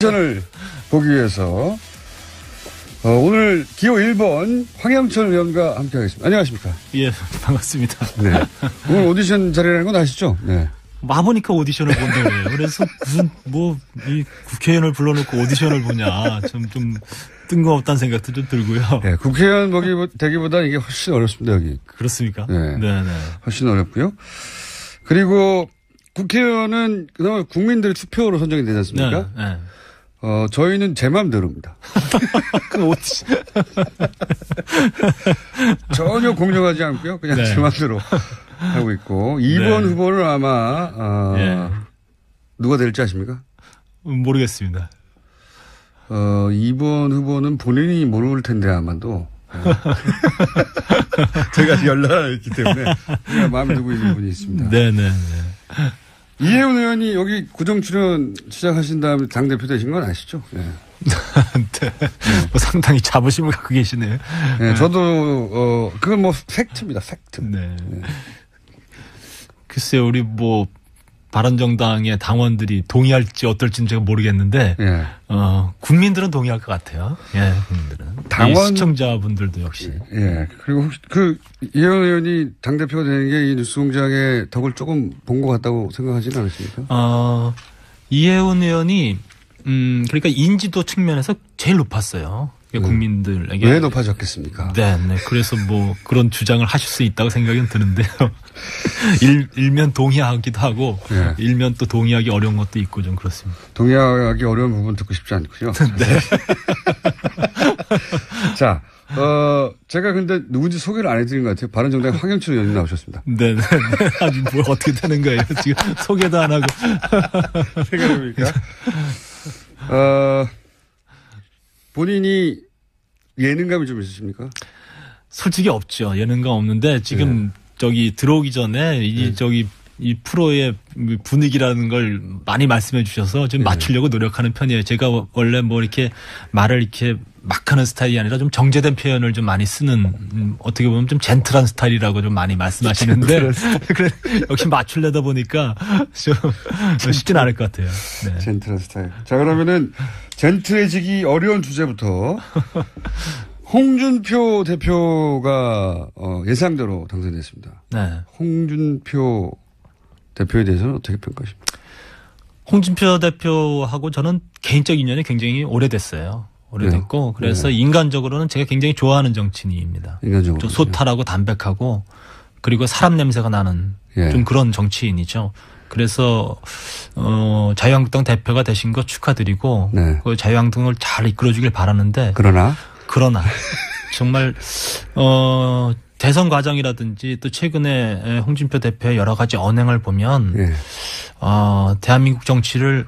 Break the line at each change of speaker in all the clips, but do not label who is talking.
전을 보기 위해서 오늘 기호 1번 황영철 의원과 함께하겠습니다. 안녕하십니까?
예, 반갑습니다.
네. 오늘 오디션 자리라는 건 아시죠? 네.
와보니까 오디션을 본다고 해요. 그래서 무슨 이 국회의원을 불러놓고 오디션을 보냐 좀 뜬금없다는 생각도 좀 들고요.
네, 국회의원 되기보다 이게 훨씬 어렵습니다, 여기.
그렇습니까?
네.
네네.
훨씬 어렵고요. 그리고 국회의원은 그나마 국민들의 투표로 선정이 되지 않습니까?
네. 네.
저희는 제 맘대로입니다.
그 오디션.
전혀 공정하지 않고요. 그냥
네.
제 맘대로 하고 있고. 2번
네.
후보는 아마,
예.
누가 될지 아십니까?
모르겠습니다.
2번 후보는 본인이 모를 텐데 아마도. 제가 연락을 했기 때문에 제가 마음에 두고 있는 분이 있습니다.
네네.
이혜훈 의원이 여기 고정 출연 시작하신 다음에 당대표 되신 건 아시죠? 네.
네. 뭐 상당히 자부심을 갖고 계시네요.
네, 저도, 그건 뭐 팩트입니다, 팩트.
네. 글쎄요, 우리 바른정당의 당원들이 동의할지 어떨지는 제가 모르겠는데,
예.
국민들은 동의할 것 같아요. 예, 국민들은. 시청자분들도 역시.
예. 그리고 혹시 이혜원 의원이 당대표가 되는 게 이 뉴스공장의 덕을 조금 본 것 같다고 생각하지는 않으십니까?
이혜원 의원이, 그러니까 인지도 측면에서 제일 높았어요. 국민들에게.
왜 높아졌겠습니까?
네. 그래서 그런 주장을 하실 수 있다고 생각은 드는데요. 일면 동의하기도 하고,
네.
일면 또 동의하기 어려운 것도 있고 좀 그렇습니다.
동의하기 어려운 부분 듣고 싶지 않고요.
네.
자, 제가 근데 누군지 소개를 안 해드린 것 같아요. 바른정당의 황영철 의원이 나오셨습니다.
네네. 아니, 어떻게 되는 거예요? 지금 소개도 안 하고.
생각해보니까. 본인이 예능감이 좀 있으십니까?
솔직히 없죠. 예능감 없는데 지금 들어오기 전에 이 프로의 분위기라는 걸 많이 말씀해 주셔서 좀 맞추려고 노력하는 편이에요. 제가 원래 이렇게 말을 이렇게 막 하는 스타일이 아니라 좀 정제된 표현을 좀 많이 쓰는, 어떻게 보면 좀 젠틀한 스타일이라고 좀 많이 말씀하시는데, 그래, 역시 맞추려다 보니까 좀 쉽진 않을 것 같아요. 네.
젠틀한 스타일. 자, 그러면은 젠틀해지기 어려운 주제부터 홍준표 대표가 예상대로 당선됐습니다. 네. 홍준표 대표에 대해서는 어떻게 평가하십니까?
홍준표 대표하고 저는 개인적 인연이 굉장히 오래됐어요. 오래됐고 그래서 인간적으로는 제가 굉장히 좋아하는 정치인입니다.
인간적으로
좀 소탈하고 담백하고 그리고 사람 냄새가 나는 좀 그런 정치인이죠. 그래서 자유한국당 대표가 되신 거 축하드리고 그 자유한국당을 잘 이끌어주길 바라는데 그러나 정말 대선 과정이라든지 또 최근에 홍준표 대표의 여러 가지 언행을 보면 대한민국 정치를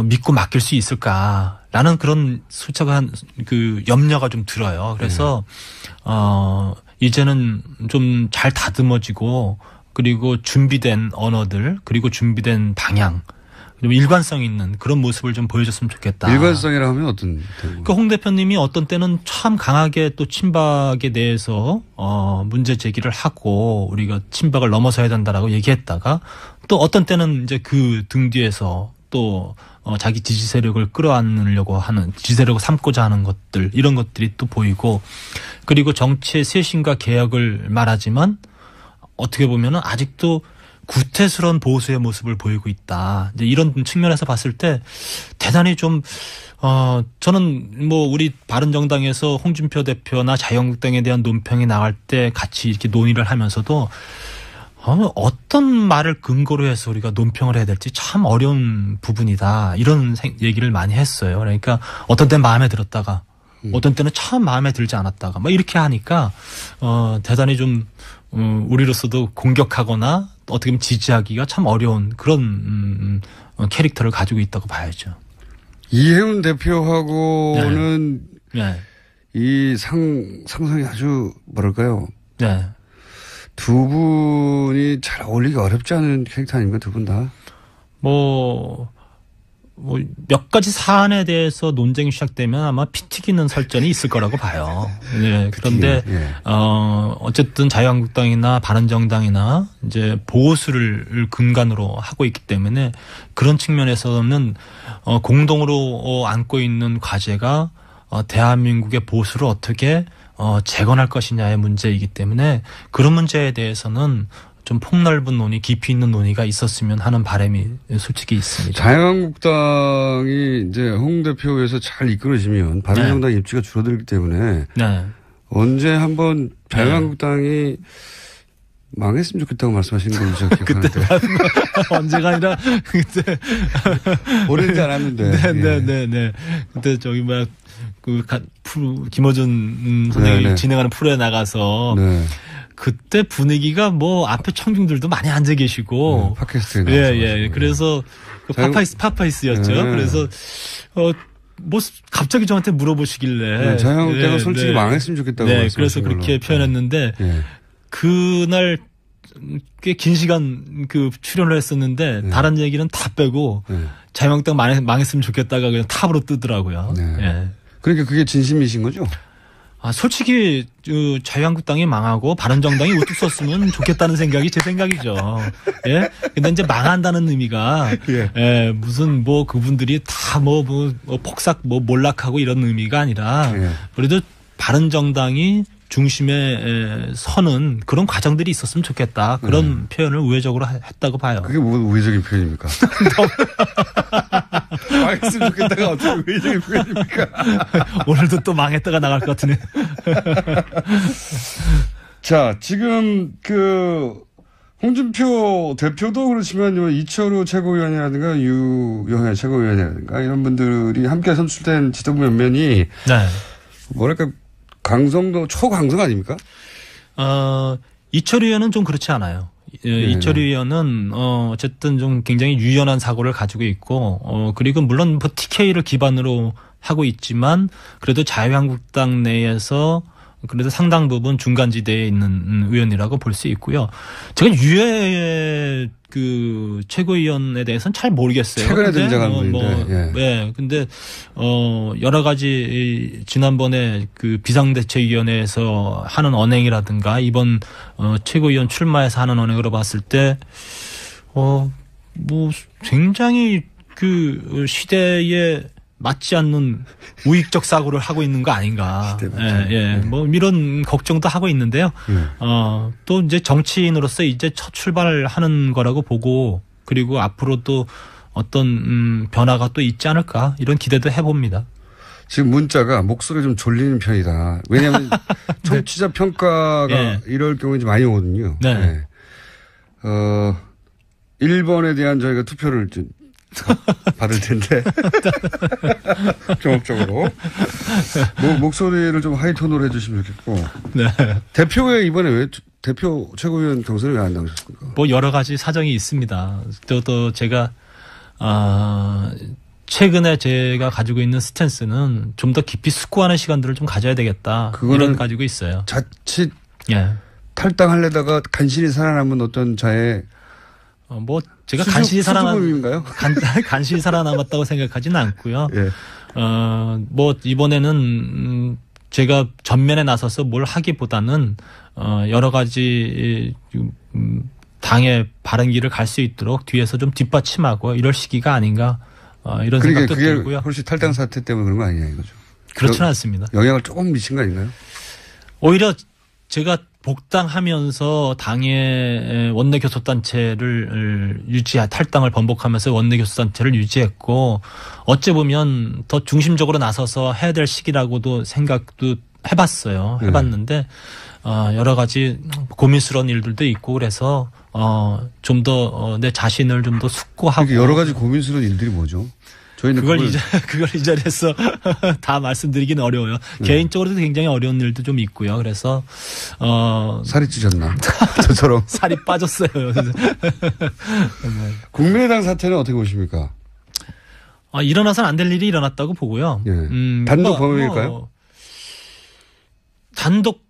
믿고 맡길 수 있을까라는 그런 수척한 염려가 좀 들어요. 그래서 이제는 좀 잘 다듬어지고 그리고 준비된 언어들 그리고 준비된 방향 좀 일관성 있는 그런 모습을 좀 보여줬으면 좋겠다.
일관성이라 하면 어떤?
홍 대표님이 어떤 때는 참 강하게 또 친박에 대해서 문제 제기를 하고 우리가 친박을 넘어서야 된다라고 얘기했다가 또 어떤 때는 이제 그 등 뒤에서 또 자기 지지 세력을 끌어안으려고 하는 지지 세력을 삼고자 하는 것들 이런 것들이 또 보이고 그리고 정치의 쇄신과 개혁을 말하지만 어떻게 보면은 아직도 구태스러운 보수의 모습을 보이고 있다. 이제 이런 측면에서 봤을 때 대단히 좀 저는 우리 바른정당에서 홍준표 대표나 자유한국당에 대한 논평이 나갈 때 같이 이렇게 논의를 하면서도 어떤 말을 근거로 해서 우리가 논평을 해야 될지 참 어려운 부분이다. 이런 얘기를 많이 했어요. 그러니까 어떤 때는 마음에 들었다가 어떤 때는 참 마음에 들지 않았다가 이렇게 하니까 대단히 좀 우리로서도 공격하거나 어떻게 보면 지지하기가 참 어려운 그런 캐릭터를 가지고 있다고 봐야죠.
이혜훈 대표하고는 이 상상이 아주 뭐랄까요?
네.
두 분이 잘 어울리기 어렵지 않은 캐릭터 아닙니까? 두 분 다?
뭐 몇 가지 사안에 대해서 논쟁이 시작되면 아마 피 튀기는 설전이 있을 거라고 봐요. 네, 그런데
예.
어쨌든 자유한국당이나 바른정당이나 이제 보수를 근간으로 하고 있기 때문에 그런 측면에서는 공동으로 안고 있는 과제가 대한민국의 보수를 어떻게 재건할 것이냐의 문제이기 때문에 그런 문제에 대해서는 좀 폭넓은 논의, 깊이 있는 논의가 있었으면 하는 바람이 솔직히 있습니다.
자유한국당이 이제 홍 대표에서 잘 이끌어지면 바른정당
네.
입지가 줄어들기 때문에
네.
언제 한번 자유한국당이 망했으면 좋겠다고 말씀하시는 걸로 제가 기억하는데.
언제가 아니라 그때
오래되지 않았는데.
네. 그때 저기 김어준 선생님이
네네.
진행하는 프로에 나가서
네.
그때 분위기가 뭐 앞에 청중들도 많이 앉아 계시고
팟캐스트에 나와서.
예. 그래서 그 파파이스였죠.
네.
그래서 뭐 갑자기 저한테 물어보시길래
자유한국당은 솔직히 망했으면 좋겠다고
네,
말씀하신
그래서 그렇게
걸로.
표현했는데
예.
그날 꽤 긴 시간 출연을 했었는데 다른 얘기는 다 빼고 자유한국당 망했으면 좋겠다가 그냥 탑으로 뜨더라고요.
네.
예.
그러니까 그게 진심이신 거죠?
솔직히 자유한국당이 망하고 바른정당이 우뚝 섰으면 좋겠다는 생각이 제 생각이죠. 예. 근데 이제 망한다는 의미가 예, 무슨 뭐 그분들이 다 뭐 폭삭 몰락하고 이런 의미가 아니라 그래도 바른정당이 중심에 서는 그런 과정들이 있었으면 좋겠다. 그런 표현을 우회적으로 했다고 봐요.
그게 뭐 우회적인 표현입니까? 망했으면 좋겠다가 어떻게 우회적인 표현입니까?
오늘도 또 망했다가 나갈 것 같으네.
자, 지금 홍준표 대표도 그렇지만 이철우 최고위원이라든가 유영애 최고위원이라든가 이런 분들이 함께 선출된 지도부 몇면이
네.
뭐랄까 강성도 초강성 아닙니까?
이철우 의원은 좀 그렇지 않아요. 이철우 의원은 어쨌든 좀 굉장히 유연한 사고를 가지고 있고 그리고 물론 뭐 TK를 기반으로 하고 있지만 그래도 자유한국당 내에서 그래도 상당 부분 중간지대에 있는 의원이라고 볼 수 있고요. 제가 유해 최고위원에 대해서는 잘 모르겠어요.
최근에 등장한 분인데.
예. 근데 여러 가지 지난번에 그 비상대책위원회에서 하는 언행이라든가 이번 최고위원 출마해서 하는 언행으로 봤을 때 뭐 굉장히 그 시대에 맞지 않는 우익적 사고를 하고 있는 거 아닌가. 뭐 이런 걱정도 하고 있는데요. 또 이제 정치인으로서 이제 첫 출발하는 거라고 보고 그리고 앞으로 또 어떤 변화가 또 있지 않을까 이런 기대도 해봅니다.
지금 문자가 목소리 좀 졸리는 편이다. 왜냐하면 청취자 평가가 이럴 경우에 좀 많이 오거든요.
네.
1번에 대한 저희가 투표를 좀 받을 텐데. 종합적으로. 목소리를 좀 하이톤으로 해주시면 좋겠고.
네.
대표에 이번에 왜 대표 최고위원 경선에 왜 안 나오셨습니까?
뭐 여러 가지 사정이 있습니다. 또 제가, 최근에 제가 가지고 있는 스탠스는 좀 더 깊이 숙고하는 시간들을 좀 가져야 되겠다. 이런 가지고 있어요.
자칫 탈당하려다가 간신히 살아남은 어떤 자의
제가 간신히
수줍음인가요?
간신히 살아남았다고 생각하지는 않고요. 이번에는 제가 전면에 나서서 뭘 하기보다는 여러 가지 당의 바른 길을 갈 수 있도록 뒤에서 좀 뒷받침하고 이럴 시기가 아닌가 이런 생각도 들고요.
그게 혹시 탈당 사태 때문에 그런 거 아니냐 이거죠?
그렇지는 않습니다.
영향을 조금 미친 거 아닌가요?
오히려 제가 복당하면서 당의 원내교섭단체를 탈당을 번복하면서 원내교섭단체를 유지했고 어찌 보면 더 중심적으로 나서서 해야 될 시기라고도 생각도 해봤어요. 해봤는데 여러 가지 고민스러운 일들도 있고 그래서 좀 더 내 자신을 좀 더 숙고하고
여러 가지 고민스러운 일들이 뭐죠? 저희는
그걸 이 자리에서 다 말씀드리기는 어려워요. 개인적으로도 굉장히 어려운 일도 좀 있고요. 그래서
살이 찌셨나? 저처럼
살이 빠졌어요.
국민의당 사태는 어떻게 보십니까?
일어나서는 안 될 일이 일어났다고 보고요.
단독 범행일까요?
단독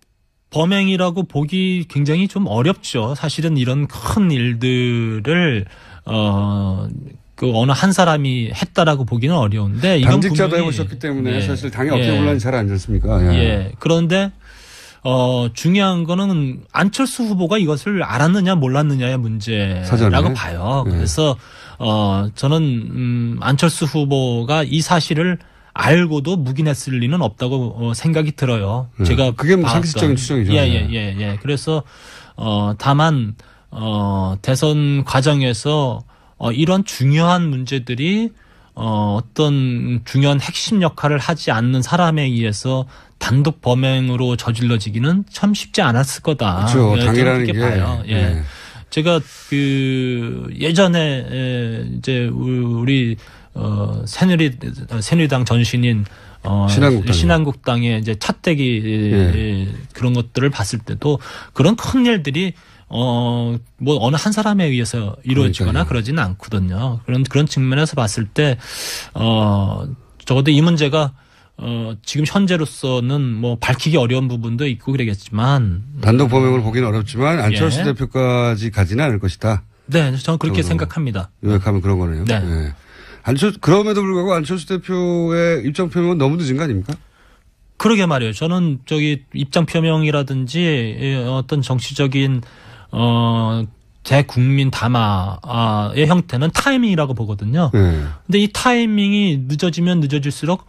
범행이라고 보기 굉장히 좀 어렵죠. 사실은 이런 큰 일들을 그 어느 한 사람이 했다라고 보기는 어려운데 이건
당직자도
분명히
해보셨기 때문에
예.
사실 당이 어떻게 올라는지 잘 알지 않습니까? 예.
예. 그런데 중요한 거는 안철수 후보가 이것을 알았느냐 몰랐느냐의 문제라고
사전에?
봐요.
예.
그래서 저는 안철수 후보가 이 사실을 알고도 묵인했을 리는 없다고 생각이 들어요.
예.
제가
그게 뭐
봤던.
상식적인 추정이죠.
예. 그래서 다만 대선 과정에서 이런 중요한 문제들이 어떤 중요한 핵심 역할을 하지 않는 사람에 의해서 단독 범행으로 저질러지기는 참 쉽지 않았을 거다.
그렇죠.
예,
당이라는
그렇게
게.
봐요. 예.
예.
제가 그 예전에 이제 우리 새누리당 전신인 신한국당의 이제 차떼기 그런 것들을 봤을 때도 그런 큰 일들이 뭐 어느 한 사람에 의해서 이루어지거나
그러니까요.
그러지는 않거든요. 그런 측면에서 봤을 때 적어도 이 문제가 지금 현재로서는 뭐 밝히기 어려운 부분도 있고 그러겠지만
단독 범행을 보기는 어렵지만 안철수
예.
대표까지 가지는 않을 것이다.
네, 저는 그렇게
저도
생각합니다.
요약하면 그런 거네요.
네.
예. 그럼에도 불구하고 안철수 대표의 입장 표명은 너무 늦은 거 아닙니까?
그러게 말이에요. 저는 저기 입장 표명이라든지 어떤 정치적인 대국민 담화의 형태는 타이밍이라고 보거든요.
예.
근데 이 타이밍이 늦어지면 늦어질수록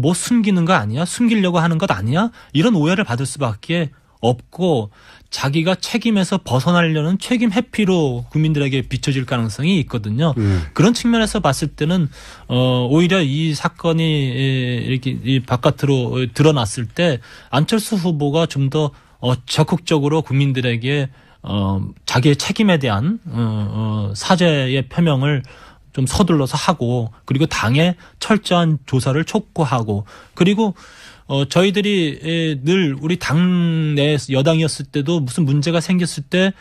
뭐 숨기는 거 아니야? 숨기려고 하는 것 아니야? 이런 오해를 받을 수밖에 없고 자기가 책임에서 벗어나려는 책임 회피로 국민들에게 비춰질 가능성이 있거든요. 그런 측면에서 봤을 때는 오히려 이 사건이 이렇게 이 바깥으로 드러났을 때 안철수 후보가 좀 더 적극적으로 국민들에게 자기의 책임에 대한 사죄의 표명을 좀 서둘러서 하고 그리고 당의 철저한 조사를 촉구하고 그리고 저희들이 늘 우리 당내 여당이었을 때도 무슨 문제가 생겼을 때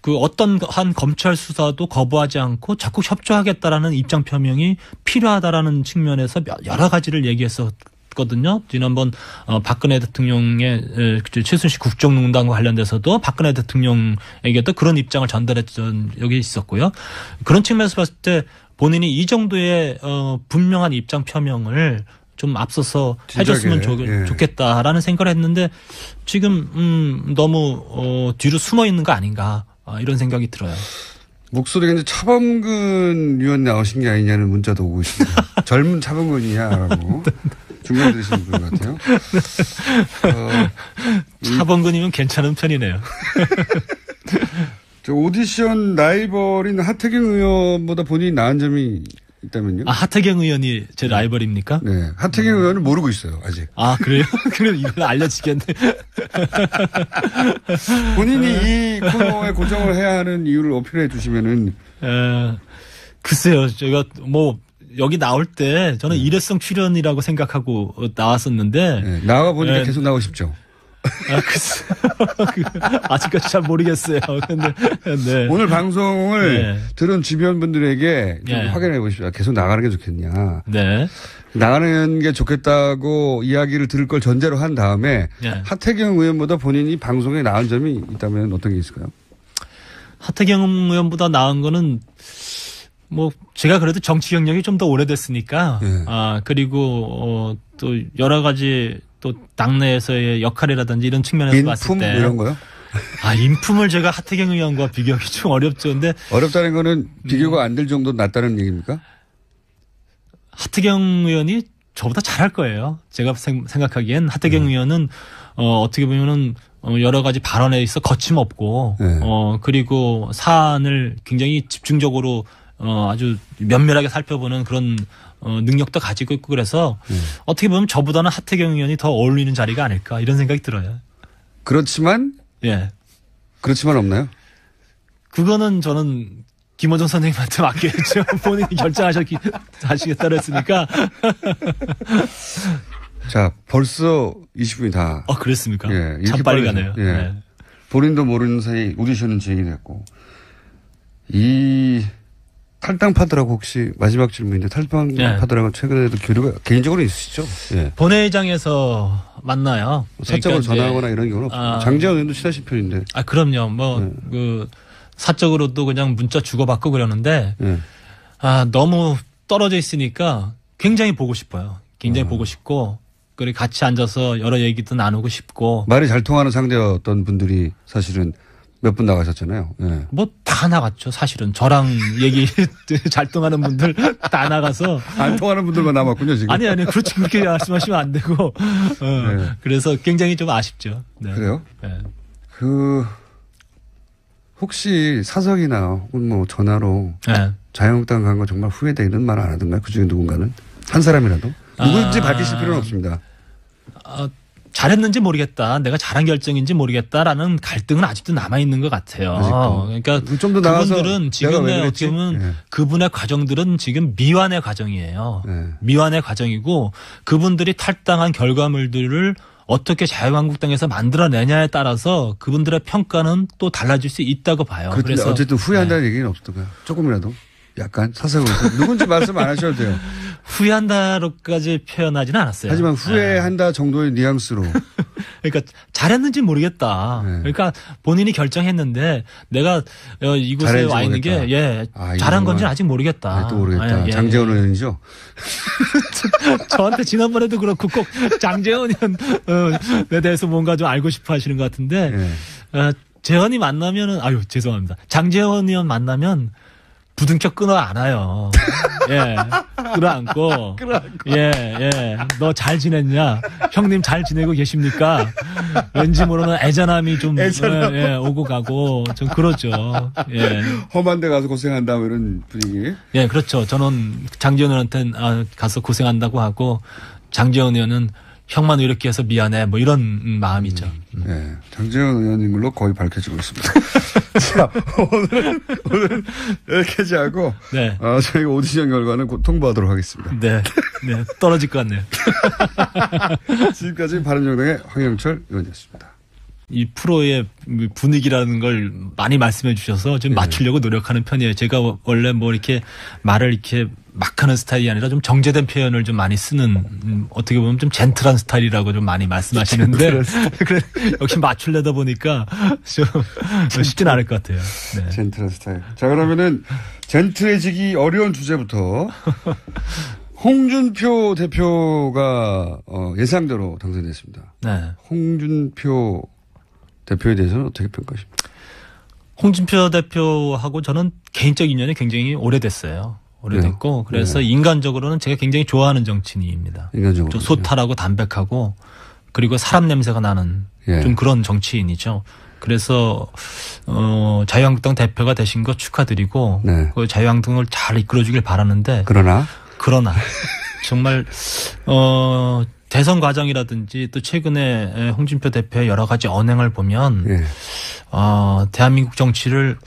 그 어떤 한 검찰 수사도 거부하지 않고 적극 협조하겠다라는 입장 표명이 필요하다라는 측면에서 여러 가지를 얘기했었거든요. 지난번 박근혜 대통령의 최순실 국정농단과 관련돼서도 박근혜 대통령에게도 그런 입장을 전달했던 적이 있었고요. 그런 측면에서 봤을 때 본인이 이 정도의 분명한 입장 표명을 좀 앞서서 해줬으면 좋겠다라는 생각을 했는데 지금 너무 뒤로 숨어 있는 거 아닌가 이런 생각이 들어요.
목소리가 이제 차범근 의원 나오신 게 아니냐는 문자도 오고 있습니다. 젊은 차범근이냐라고 중간에 들으시는 분 같아요.
차범근이면 괜찮은 편이네요.
저 오디션 라이벌인 하태경 의원보다 본인이 나은 점이 있다면요?
하태경 의원이 제 라이벌입니까?
네. 하태경 의원은 모르고 있어요, 아직.
그래요? 그럼 이건 알려지겠네.
본인이 이 코너에 고정을 해야 하는 이유를 어필해 주시면은.
글쎄요, 제가 여기 나올 때 저는 일회성 출연이라고 생각하고 나왔었는데.
네, 나와 보니까 계속 나오고 싶죠.
글쎄. 아직까지 잘 모르겠어요. 근데, 네.
오늘 방송을 들은 주변 분들에게 좀 확인해 보십시오. 계속 나가는 게 좋겠냐.
네.
나가는 게 좋겠다고 이야기를 들을 걸 전제로 한 다음에 하태경 의원보다 본인이 방송에 나은 점이 있다면 어떤 게 있을까요? 하태경
의원보다 나은 거는 제가 그래도 정치 경력이 좀 더 오래됐으니까, 그리고, 또 여러 가지 또 당내에서의 역할이라든지 이런 측면에서 봤을 때.
인품 이런 거요?
인품을 제가 하태경 의원과 비교하기 좀 어렵죠. 근데.
어렵다는 거는 비교가 안 될 정도 낫다는 얘기입니까?
하태경 의원이 저보다 잘할 거예요. 제가 생각하기엔 하태경 의원은, 어떻게 보면은, 여러 가지 발언에 있어 거침없고, 그리고 사안을 굉장히 집중적으로 아주 면밀하게 살펴보는 그런 능력도 가지고 있고 그래서 어떻게 보면 저보다는 하태경 의원이 더 어울리는 자리가 아닐까 이런 생각이 들어요. 그렇지만 없나요? 그거는 저는 김어준 선생님한테 맡겨야죠. 본인이 결정하시겠다고 했으니까. 자, 벌써 20분이 다. 그랬습니까? 참 빨리 가네요. 본인도 모르는 사이 오디션은 진행이 됐고. 이 탈당파들하고 혹시 마지막 질문인데 탈당파들하고 최근에도 교류가 개인적으로 있으시죠? 본회의장에서 만나요. 사적으로 전화하거나 이런 경우는 없어요. 장재원 의원도 친하신 편인데. 그럼요. 사적으로도 그냥 문자 주고받고 그러는데 너무 떨어져 있으니까 굉장히 보고 싶어요. 굉장히 보고 싶고 그리고 같이 앉아서 여러 얘기도 나누고 싶고.
말이 잘 통하는 상대였던 분들이 사실은 몇 분 나가셨잖아요. 네.
뭐 다 나갔죠. 사실은 저랑 얘기 잘 통하는 분들 다 나가서.
안 통하는 분들만 남았군요 지금.
아니 그렇지 그렇게 말씀하시면 안 되고. 네. 그래서 굉장히 좀 아쉽죠. 네.
그래요? 네. 혹시 사석이나 혹은 뭐 전화로 자유한국당 간 거 정말 후회돼 이런 말 안 하던가요? 그중에 누군가는 한 사람이라도 누구인지 밝히실 필요는 없습니다.
잘했는지 모르겠다. 내가 잘한 결정인지 모르겠다라는 갈등은 아직도 남아있는 것 같아요. 그러니까
좀 더 나가서
그분들은 지금의 어떻게 보면 그분의 과정들은 지금 미완의 과정이에요. 미완의 과정이고 그분들이 탈당한 결과물들을 어떻게 자유한국당에서 만들어내냐에 따라서 그분들의 평가는 또 달라질 수 있다고 봐요.
그래서 어쨌든 후회한다는 얘기는 없었던가요? 조금이라도? 약간 사석으로. 누군지 말씀 안 하셔도 돼요.
후회한다로까지 표현하지는 않았어요.
하지만 후회한다 정도의 뉘앙스로.
그러니까 잘했는지 모르겠다. 그러니까 본인이 결정했는데 내가 이곳에 와 있는 게 잘한 건지는 아직 모르겠다.
또 모르겠다. 장제원 의원이죠?
저한테 지난번에도 그렇고 꼭 장제원 의원에 대해서 뭔가 좀 알고 싶어 하시는 것 같은데 재원이 만나면은 죄송합니다. 장제원 의원 만나면 부둥켜 끊어 안아요. 끌어 안고. 너 잘 지냈냐? 형님 잘 지내고 계십니까? 왠지 모르는 애잔함이 좀 오고 가고 좀 그러죠.
험한 데 가서 고생한다 뭐 이런 분위기.
그렇죠. 저는 장지원 의원한테 가서 고생한다고 하고 장지원 의원은 형만 이렇게 해서 미안해 뭐 이런 마음이죠.
장제원 의원인 걸로 거의 밝혀지고 있습니다. 자, 오늘은 여기까지 하고 저희가 오디션 결과는 곧 통보하도록 하겠습니다.
네, 떨어질 것 같네요.
지금까지 바른정당의 황영철 의원이었습니다.
이 프로의 분위기라는 걸 많이 말씀해 주셔서 좀 맞추려고 노력하는 편이에요. 제가 원래 뭐 이렇게 말을 이렇게 막 하는 스타일이 아니라 좀 정제된 표현을 좀 많이 쓰는 어떻게 보면 좀 젠틀한 스타일이라고 좀 많이 말씀하시는데 그래 역시 맞추려다 보니까 좀 쉽진 않을 것 같아요. 네.
젠틀한 스타일. 자, 그러면은 젠틀해지기 어려운 주제부터 홍준표 대표가 예상대로 당선됐습니다.
네.
홍준표 대표에 대해서는 어떻게 평가하십니까?
홍준표 대표하고 저는 개인적 인연이 굉장히 오래됐어요. 오래됐고 그래서 인간적으로는 제가 굉장히 좋아하는 정치인입니다.
인간적으로
좀 소탈하고 담백하고 그리고 사람 냄새가 나는 좀 그런 정치인이죠. 그래서 자유한국당 대표가 되신 거 축하드리고 그 자유한국당을 잘 이끌어주길 바라는데 그러나 정말 대선 과정이라든지 또 최근에 홍준표 대표의 여러 가지 언행을 보면 대한민국 정치를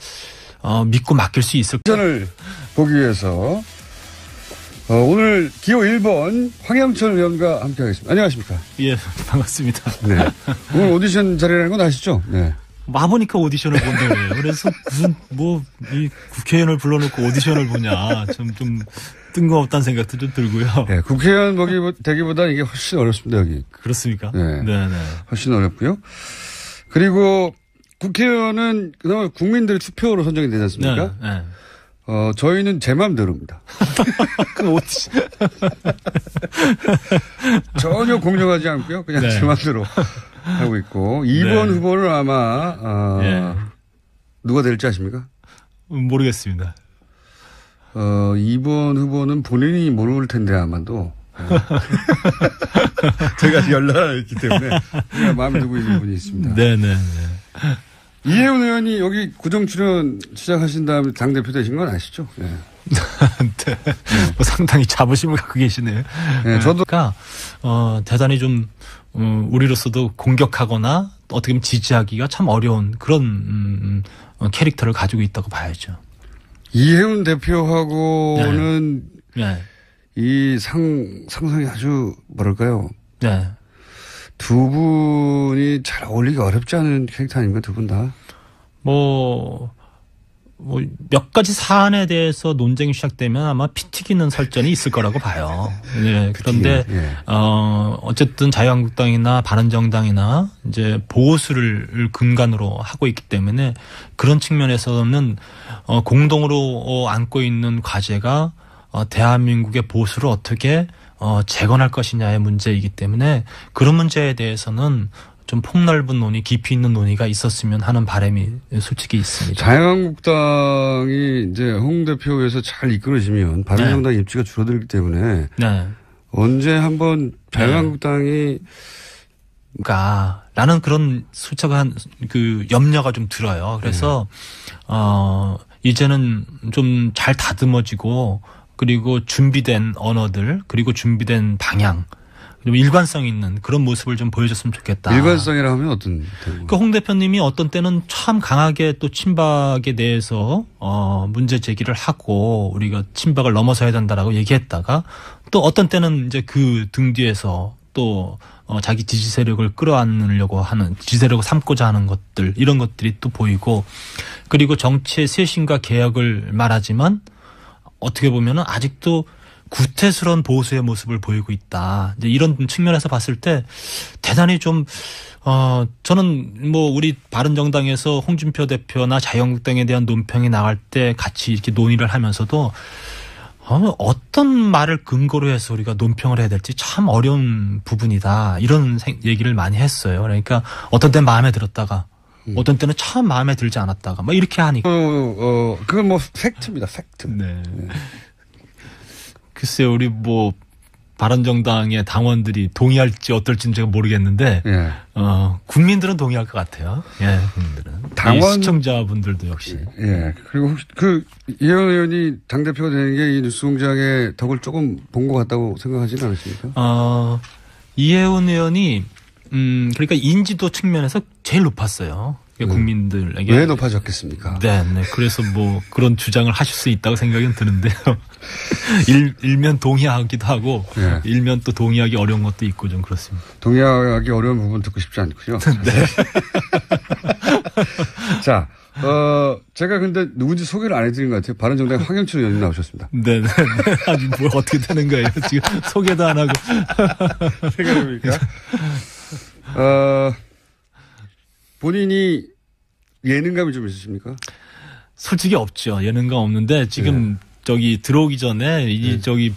믿고 맡길 수 있을
오디션을 보기 위해서 오늘 기호 1번 황영철 의원과 함께하겠습니다. 안녕하십니까?
반갑습니다.
네. 오늘 오디션 자리라는 건 아시죠? 네.
와보니까 오디션을 본다고 해요. 그래서 무슨 이 국회의원을 불러놓고 오디션을 보냐 좀 뜬금없다는 생각도 좀 들고요.
네, 국회의원 되기보다 이게 훨씬 어렵습니다 여기.
그렇습니까?
네. 훨씬 어렵고요. 그리고 국회의원은 그나마 국민들의 투표로 선정이 되지 않습니까?
네.
저희는 제 마음대로입니다. 전혀 공정하지 않고요. 그냥 제 마음대로 하고 있고 2번 후보는 아마 누가 될지 아십니까?
모르겠습니다.
2번 후보는 본인이 모를 텐데 아마도 제가 연락을 했기 때문에 그냥 마음에 두고 있는 분이 있습니다.
네네.
이혜훈 의원이 여기 구정 출연 시작하신 다음에 당대표 되신 건 아시죠? 네.
뭐 상당히 자부심을 갖고 계시네요.
네, 저도.
대단히 좀, 우리로서도 공격하거나 어떻게 보면 지지하기가 참 어려운 그런, 캐릭터를 가지고 있다고 봐야죠.
이혜훈 대표하고는 이 상상이 아주 뭐랄까요? 두 분이 잘 어울리기 어렵지 않은 캐릭터 아닙니까? 두 분 다?
뭐 몇 가지 사안에 대해서 논쟁이 시작되면 아마 피 튀기는 설전이 있을 거라고 봐요. 네, 그런데 어쨌든 자유한국당이나 바른정당이나 이제 보수를 근간으로 하고 있기 때문에 그런 측면에서는 공동으로 안고 있는 과제가 대한민국의 보수를 어떻게 재건할 것이냐의 문제이기 때문에 그런 문제에 대해서는 좀 폭넓은 논의, 깊이 있는 논의가 있었으면 하는 바람이 솔직히 있습니다.
자유한국당이 이제 홍 대표에서 잘 이끌어지면 바른정당 네. 입지가 줄어들기 때문에 네. 언제 한번 자유한국당이
라는 그런 솔직한 그 염려가 좀 들어요. 그래서 이제는 좀 잘 다듬어지고 그리고 준비된 언어들 그리고 준비된 방향 좀 일관성 있는 그런 모습을 좀 보여줬으면 좋겠다.
일관성이라 하면 어떤?
그 홍 대표님이 어떤 때는 참 강하게 또 친박에 대해서 문제 제기를 하고 우리가 친박을 넘어서야 된다라고 얘기했다가 또 어떤 때는 이제 그 등 뒤에서 또 자기 지지 세력을 끌어안으려고 하는 지지 세력을 삼고자 하는 것들 이런 것들이 또 보이고 그리고 정치의 쇄신과 개혁을 말하지만 어떻게 보면은 아직도 구태스러운 보수의 모습을 보이고 있다. 이제 이런 측면에서 봤을 때 대단히 좀 저는 뭐 우리 바른정당에서 홍준표 대표나 자유한국당에 대한 논평이 나갈 때 같이 이렇게 논의를 하면서도 어떤 말을 근거로 해서 우리가 논평을 해야 될지 참 어려운 부분이다. 이런 얘기를 많이 했어요. 그러니까 어떤 때는 마음에 들었다가 어떤 때는 참 마음에 들지 않았다가 막 이렇게 하니까.
그건 뭐 팩트입니다. 팩트.
네. 글쎄요, 우리 뭐 바른정당의 당원들이 동의할지 어떨지는 제가 모르겠는데, 국민들은 동의할 것 같아요. 예, 국민들은. 당원 시청자분들도 역시.
예. 그리고 혹시 이혜원 의원이 당 대표가 되는 게 이 뉴스공장의 덕을 조금 본 것 같다고 생각하지는 않으십니까?
이혜원 의원이 그러니까 인지도 측면에서 제일 높았어요. 국민들에게.
왜 높아졌겠습니까?
네. 그래서 뭐 그런 주장을 하실 수 있다고 생각은 드는데요. 일면 동의하기도 하고 일면 또 동의하기 어려운 것도 있고 좀 그렇습니다.
동의하기 어려운 부분 듣고 싶지 않고요.
네.
자, 제가 근데 누군지 소개를 안 해드린 것 같아요. 바른정당 황영철 의원님 나오셨습니다.
네. 아니 뭐 어떻게 되는 거예요? 지금 소개도 안 하고.
생각해보니까. 본인이 예능감이 좀 있으십니까?
솔직히 없죠. 예능감 없는데 지금 저기 들어오기 전에 저기